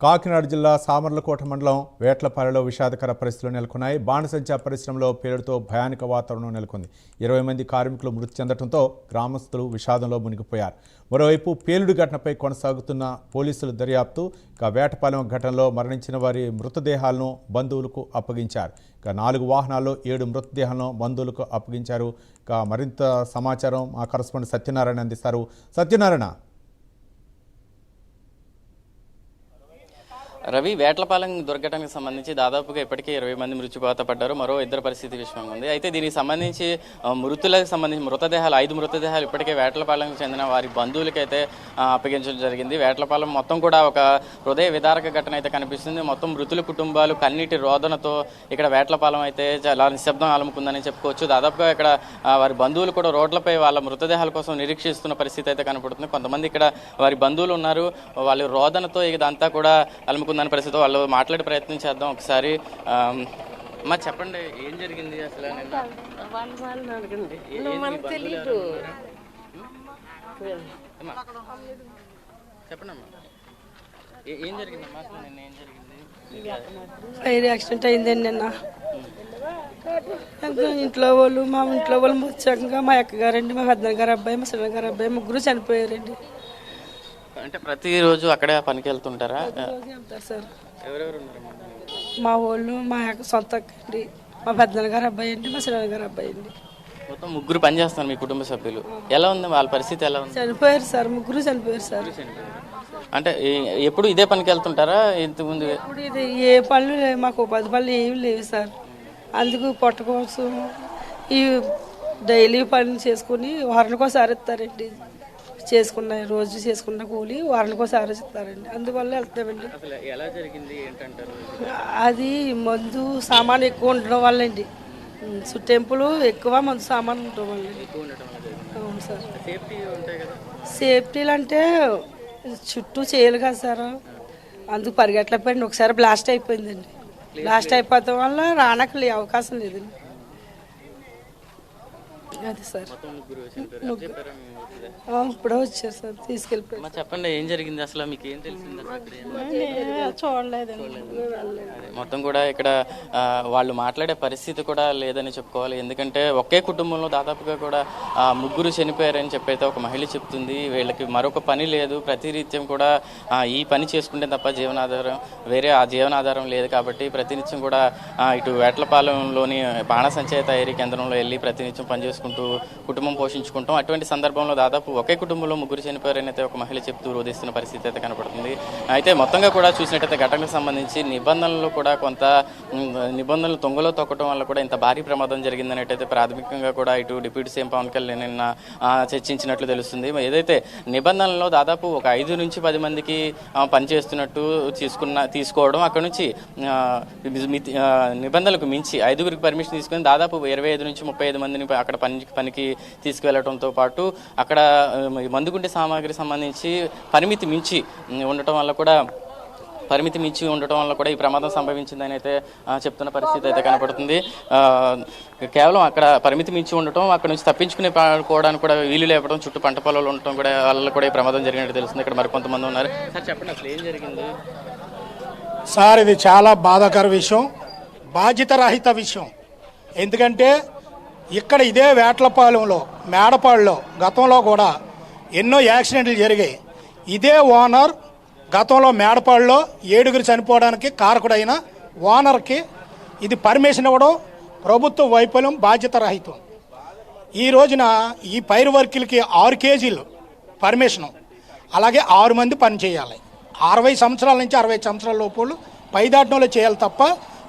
కాకినాడ జిల్లా సామర్లకోట మండలం వేట్లపాలెలో విషాదకర పరిస్థితులు నెలకొన్నాయి. బాణసంచా పరిశ్రమలో పేలుడుతో భయానక వాతావరణం నెలకొంది. 20 మంది కార్మికులు మృతి చెందడంతో గ్రామస్తులు విషాదంలో మునిగిపోయారు. మరోవైపు పేలుడు ఘటనపై కొనసాగుతున్న పోలీసుల దర్యాప్తు. వేటపాలెం ఘటనలో మరణించిన వారి మృతదేహాలను బంధువులకు అప్పగించారు. 4 వాహనాల్లో 7 మృతదేహాలను బంధువులకు అప్పగించారు. మరింత సమాచారం మా కరెస్పాండెంట్ సత్యనారాయణ అందిస్తారు. సత్యనారాయణ, రవి, వేట్లపాలెం దుర్ఘటనకు సంబంధించి దాదాపుగా ఇప్పటికే 20 మంది మృత్యువాత పడ్డారు. మరో 2 పరిస్థితి విషయంగా ఉంది. అయితే దీనికి సంబంధించి మృతదేహాలు 5 మృతదేహాలు ఇప్పటికే వేట్లపాలెంకు చెందిన వారి బంధువులకైతే అప్పగించడం జరిగింది. వేట్లపాలెం మొత్తం కూడా ఒక హృదయ విదారక ఘటన అయితే కనిపిస్తుంది. మొత్తం మృతుల కుటుంబాలు కన్నీటి రోదనతో ఇక్కడ వేట్లపాలెం అయితే చాలా నిశ్శబ్దం అలుముకుందని చెప్పుకోవచ్చు. దాదాపుగా ఇక్కడ వారి బంధువులు కూడా రోడ్లపై వాళ్ళ మృతదేహాల కోసం నిరీక్షిస్తున్న పరిస్థితి అయితే కనపడుతుంది. కొంతమంది ఇక్కడ వారి బంధువులు ఉన్నారు. వాళ్ళ రోదనతో ఇదంతా కూడా అలుముకుందని పరిస్థితి. వాళ్ళు మాట్లాడే ప్రయత్నం చేద్దాం ఒకసారి. అమ్మా, చెప్పండి, ఏం జరిగింది అసలు? చెప్పండి అమ్మా, ఏం జరిగిందమ్మా అసలు? నిన్న ఏం జరిగింది? ఫైర్ యాక్సిడెంట్ అయిందండి నిన్న. ఇంట్లో వాళ్ళు మా ముచ్చంగా మా అక్కగారండి, మా పెద్దన గారు అబ్బాయి, మా చిన్న గారు అబ్బాయి ముగ్గురు చనిపోయారండి. అంటే ప్రతిరోజు అక్కడే పనికి వెళ్తుంటారా? సార్, ఎవరెవరు ఉన్నారమ్మా? మా వాళ్ళు, మా సొంత అండి, మా పెద్దన గారు అబ్బాయి అండి, మా చిన్న గారు అబ్బాయి అండి. మొత్తం ముగ్గురు పని చేస్తున్నారు మీ కుటుంబ సభ్యులు. ఎలా ఉంది వాళ్ళ పరిస్థితి? ఎలా ఉంది? చనిపోయారు సార్, ముగ్గురు చనిపోయారు సార్. అంటే ఎప్పుడు ఇదే పనికి వెళ్తుంటారా? ఇంతకుముందు ఇప్పుడు ఇది ఏ పనులు లేవు, మాకు 10 పనులు ఏమి లేవు సార్. అందుకు పొట్ట కోసం ఈ డైలీ పని చేసుకుని వారానికి ఒకసారి ఇస్తారండి. రోజు చేసుకున్న కూలి వారానికి ఒకసారి ఇస్తారండి. అందువల్ల వెళ్తామండి. ఎలా జరిగింది ఏంటంటారు? అది మందు సామాన్ ఎక్కువ ఉండడం వల్ల అండి. టెంపుల్ ఎక్కువ మందు సామాన్ ఉండడం వల్ల. అవును సార్. సేఫ్టీలు అంటే చుట్టూ చేయాలి కదా సార్, అందుకు పరిగెట్టలేకపోయింది. ఒకసారి బ్లాస్ట్ అయిపోయిందండి. బ్లాస్ట్ అయిపోవడం వల్ల రానకు అవకాశం లేదండి. అది సార్, ఇప్పుడే వచ్చారు సార్, తీసుకెళ్ళిపోయారు. చెప్పండి, ఏం జరిగింది అసలు? మీకు ఏం తెలిసింది? చూడలేదండి. మొత్తం కూడా ఇక్కడ వాళ్ళు మాట్లాడే పరిస్థితి కూడా లేదని చెప్పుకోవాలి. ఎందుకంటే ఒకే కుటుంబంలో దాదాపుగా కూడా ముగ్గురు చనిపోయారని చెప్పైతే ఒక మహిళ చెప్తుంది. వీళ్ళకి మరొక పని లేదు, ప్రతినిత్యం కూడా ఈ పని చేసుకుంటే తప్ప వేరే జీవనాధారం లేదు. కాబట్టి ప్రతినిత్యం కూడా ఇటు వేట్లపాలెంలోని బాణసంచయ తయారీ కేంద్రంలో వెళ్ళి ప్రతినిత్యం పనిచేసుకుంటూ కుటుంబం పోషించుకుంటాం. అటువంటి సందర్భంలో దాదాపు ఒకే కుటుంబంలో ముగ్గురు చనిపోయారని అయితే ఒక మహిళ చెప్తూ రోధిస్తున్న పరిస్థితి అయితే కనపడుతుంది. అయితే మొత్తంగా కూడా చూసినట్టయితే ఘటనకు సంబంధించి నిబంధనలు కూడా కొంత నిబంధనలు తొంగలో తొక్కడం వల్ల కూడా ఇంత భారీ ప్రమాదం జరిగిందనేటైతే ప్రాథమికంగా కూడా ఇటు డిప్యూటీ సీఎం పవన్ కళ్యాణ్ నిన్న చర్చించినట్లు తెలుస్తుంది. ఏదైతే నిబంధనల్లో దాదాపు ఒక 5 నుంచి 10 మందికి పనిచేస్తున్నట్టు తీసుకోవడం, అక్కడ నుంచి నిబంధనలకు మించి 5గురికి పర్మిషన్ తీసుకుని దాదాపు 25 నుంచి 35 మందిని అక్కడ పనికి తీసుకువెళ్ళడంతో పాటు అక్కడ మందుగుండే సామాగ్రి సంబంధించి పరిమితి మించి ఉండటం వల్ల కూడా ఈ ప్రమాదం సంభవించిందని అయితే చెప్తున్న పరిస్థితి అయితే కనపడుతుంది. కేవలం అక్కడ పరిమితి మించి ఉండటం, అక్కడ నుంచి తప్పించుకునే పోవడానికి కూడా వీలు లేపడం, చుట్టూ పంట పొలాలు ఉండటం కూడా వల్ల కూడా ఈ ప్రమాదం జరిగినట్టు తెలుస్తుంది. ఇక్కడ మరికొంతమంది ఉన్నారు. సార్, చెప్పండి అసలు ఏం జరిగింది? సార్, ఇది చాలా బాధాకర విషయం, బాధ్యతారహిత విషయం. ఎందుకంటే ఇక్కడ ఇదే వేట్లపాలెంలో, మేడపాడులో గతంలో కూడా ఎన్నో యాక్సిడెంట్లు జరిగాయి. ఇదే ఓనర్ గతంలో మేడపాడులో 7గురు చనిపోవడానికి కారకుడైన ఓనర్కి ఇది పర్మిషన్ ఇవ్వడం ప్రభుత్వ వైఫల్యం, బాధ్యతారహితం. ఈ రోజున ఈ పైరు వర్కులకి 6 కేజీలు పర్మిషను, అలాగే 6 మంది పని చేయాలి. 60 సంవత్సరాల నుంచి 60 సంవత్సరాల లోపు పైదాటంలో చేయాలి తప్ప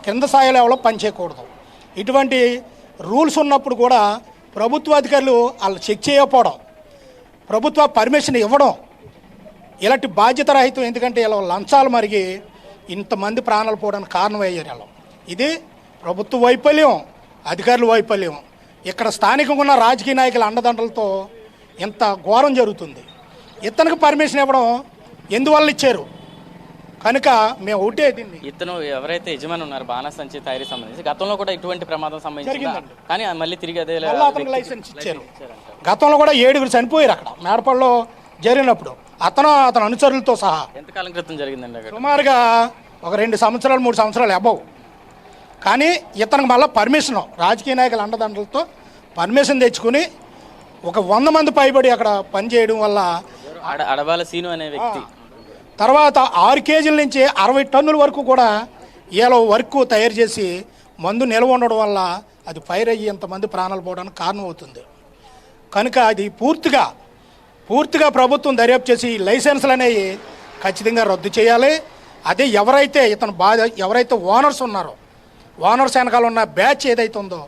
కింద స్థాయి లెవెల్లో పని చేయకూడదు. ఇటువంటి రూల్స్ ఉన్నప్పుడు కూడా ప్రభుత్వ అధికారులు వాళ్ళు చెక్ చేయకపోవడం, ప్రభుత్వ పర్మిషన్ ఇవ్వడం, ఇలాంటి బాధ్యత రహితం. ఎందుకంటే ఇలా లంచాలు మరిగి ఇంతమంది ప్రాణాలు పోవడానికి కారణం అయ్యారు ఇలా. ఇది ప్రభుత్వ వైఫల్యం, అధికారుల వైఫల్యం. ఇక్కడ స్థానికంగా ఉన్న రాజకీయ నాయకుల అండదండలతో ఇంత ఘోరం జరుగుతుంది. ఇతనికి పర్మిషన్ ఇవ్వడం ఎందువల్ల ఇచ్చారు? కనుక మేము ఒకటే దీన్ని, ఇతను ఎవరైతే యజమాని ఉన్నారు బాణసంచా తయారీ సంబంధించి గతంలో కూడా ఇటువంటి ప్రమాదం సంబంధించింది, కానీ మళ్ళీ తిరిగి అదే లైసెన్స్ ఇచ్చారు. గతంలో కూడా 7గురు చనిపోయారు అక్కడ మేడపల్లిలో. జరిగినప్పుడు అతను అనుచరులతో సహా ఎంతకాలం క్రితం జరిగిందండి అక్కడ? సుమారుగా ఒక 2 సంవత్సరాలు 3 సంవత్సరాలు అబౌవ్. కానీ ఇతనికి మళ్ళీ పర్మిషన్ రాజకీయ నాయకుల అండదండలతో పర్మిషన్ తెచ్చుకుని ఒక 100 మంది పైబడి అక్కడ పనిచేయడం వల్ల అడబాల సీను అనే వ్యక్తి తర్వాత 6 కేజీల నుంచి 60 టన్నుల వరకు కూడా ఈలో వర్క్ తయారు చేసి మందు నిల్వ ఉండడం వల్ల అది ఫైర్ అయ్యి ఇంతమంది ప్రాణాలు పోవడానికి కారణం అవుతుంది. కనుక అది పూర్తిగా ప్రభుత్వం దర్యాప్తు చేసి లైసెన్సులు అనేవి ఖచ్చితంగా రద్దు చేయాలి. అదే ఎవరైతే ఓనర్స్ ఉన్నారో ఓనర్స్ వెనకాల ఉన్న బ్యాచ్ ఏదైతే ఉందో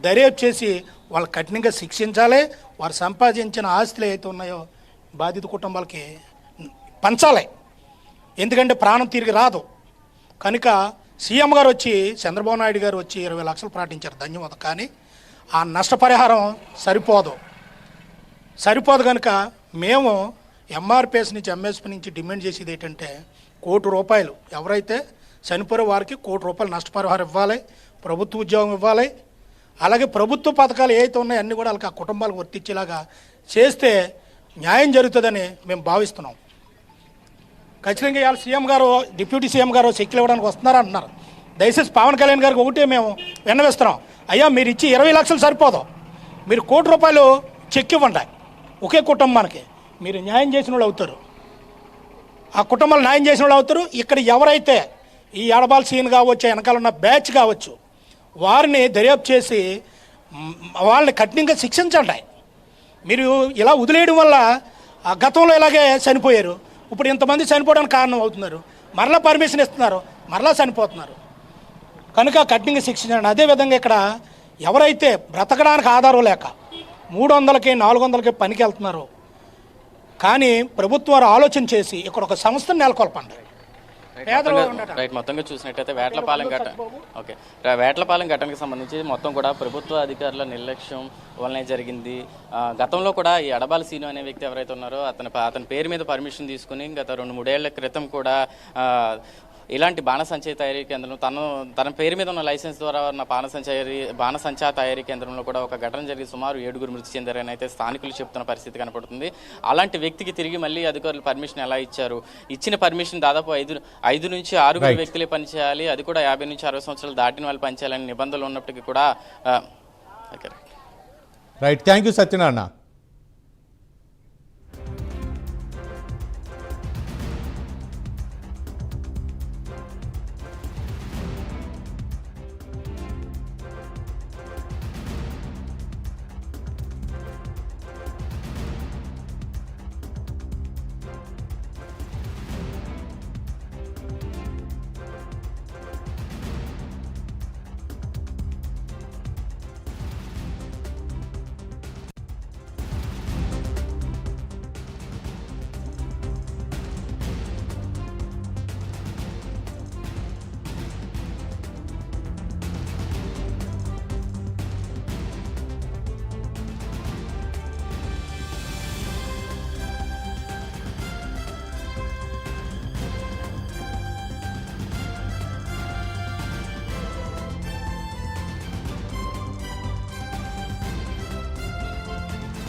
దర్యాప్తు చేసి వాళ్ళు కఠినంగా శిక్షించాలి. వారు సంపాదించిన ఆస్తులు ఏవైతే ఉన్నాయో బాధిత కుటుంబాలకి పంచాలి. ఎందుకంటే ప్రాణం తిరిగి రాదు. కనుక సీఎం గారు వచ్చి చంద్రబాబు నాయుడు గారు వచ్చి 20 లక్షలు ప్రకటించారు, ధన్యవాదం. కానీ ఆ నష్టపరిహారం సరిపోదు కనుక మేము ఎంఆర్పిఎస్ నుంచి ఎంఎస్పీ నుంచి డిమాండ్ చేసేది ఏంటంటే ₹1,00,00,000 ఎవరైతే చనిపోయే వారికి ₹1,00,00,000 నష్టపరిహారం ఇవ్వాలి, ప్రభుత్వ ఉద్యోగం ఇవ్వాలి. అలాగే ప్రభుత్వ పథకాలు ఏవైతే ఉన్నాయో అన్నీ కూడా వాళ్ళకి ఆ కుటుంబాలకు వర్తించేలాగా చేస్తే న్యాయం జరుగుతుందని మేము భావిస్తున్నాం. ఖచ్చితంగా ఇవాళ సీఎం గారు డిప్యూటీ సీఎం గారు చెక్కులు ఇవ్వడానికి వస్తున్నారు అంటున్నారు. దయచేసి పవన్ కళ్యాణ్ గారికి ఒకటే మేము విన్నవిస్తున్నాం, అయ్యా మీరు ఇచ్చి 20 లక్షలు సరిపోదు, మీరు ₹1,00,00,000 చెక్ ఇవ్వండి ఒకే కుటుంబానికి, మీరు న్యాయం చేసిన వాళ్ళు అవుతారు, ఆ కుటుంబాలు న్యాయం చేసిన వాళ్ళు అవుతారు. ఇక్కడ ఎవరైతే ఈ ఎడబాల్ సీన్ కావచ్చు, వెనకాల ఉన్న బ్యాచ్ కావచ్చు, వారిని దర్యాప్తు చేసి వాళ్ళని కఠినంగా శిక్షించండి. మీరు ఇలా వదిలేయడం వల్ల గతంలో ఇలాగే చనిపోయారు, ఇప్పుడు ఇంతమంది చనిపోవడానికి కారణం అవుతున్నారు, మరలా పర్మిషన్ ఇస్తున్నారు, మరలా చనిపోతున్నారు. కనుక కఠినంగా శిక్షించండి. అదేవిధంగా ఇక్కడ ఎవరైతే బ్రతకడానికి ఆధారం లేక 300కి 400కి పనికి వెళ్తున్నారు, కానీ ప్రభుత్వాలు ఆలోచన చేసి ఇక్కడ ఒక సంస్థను నెలకొల్పండి. రైట్, మొత్తంగా చూసినట్టయితే వేట్లపాలెం ఘటనకు సంబంధించి మొత్తం కూడా ప్రభుత్వ అధికారుల నిర్లక్ష్యం వల్లనే జరిగింది. గతంలో కూడా ఈ అడబాల సీను అనే వ్యక్తి ఎవరైతే ఉన్నారో అతని పేరు మీద పర్మిషన్ తీసుకుని గత 2-3 ఏళ్ల క్రితం కూడా ఇలాంటి బాణసంచా తయారీ కేంద్రం తన పేరు మీద ఉన్న లైసెన్స్ ద్వారా ఉన్న బాణసంచా తయారీ కేంద్రంలో కూడా ఒక ఘటన జరిగి సుమారు 7 మృతి చెందారని అయితే స్థానికులు చెప్తున్న పరిస్థితి కనపడుతుంది. అలాంటి వ్యక్తికి తిరిగి మళ్ళీ అధికారులు పర్మిషన్ ఎలా ఇచ్చారు? ఇచ్చిన పర్మిషన్ దాదాపు 5 నుంచి 6 వ్యక్తులే పనిచేయాలి, అది కూడా 50 నుంచి 60 సంవత్సరాలు దాటిన వాళ్ళు పనిచేయాలని నిబంధనలు ఉన్నప్పటికీ కూడా రైట్, థ్యాంక్ యూ సత్యనారాయణ.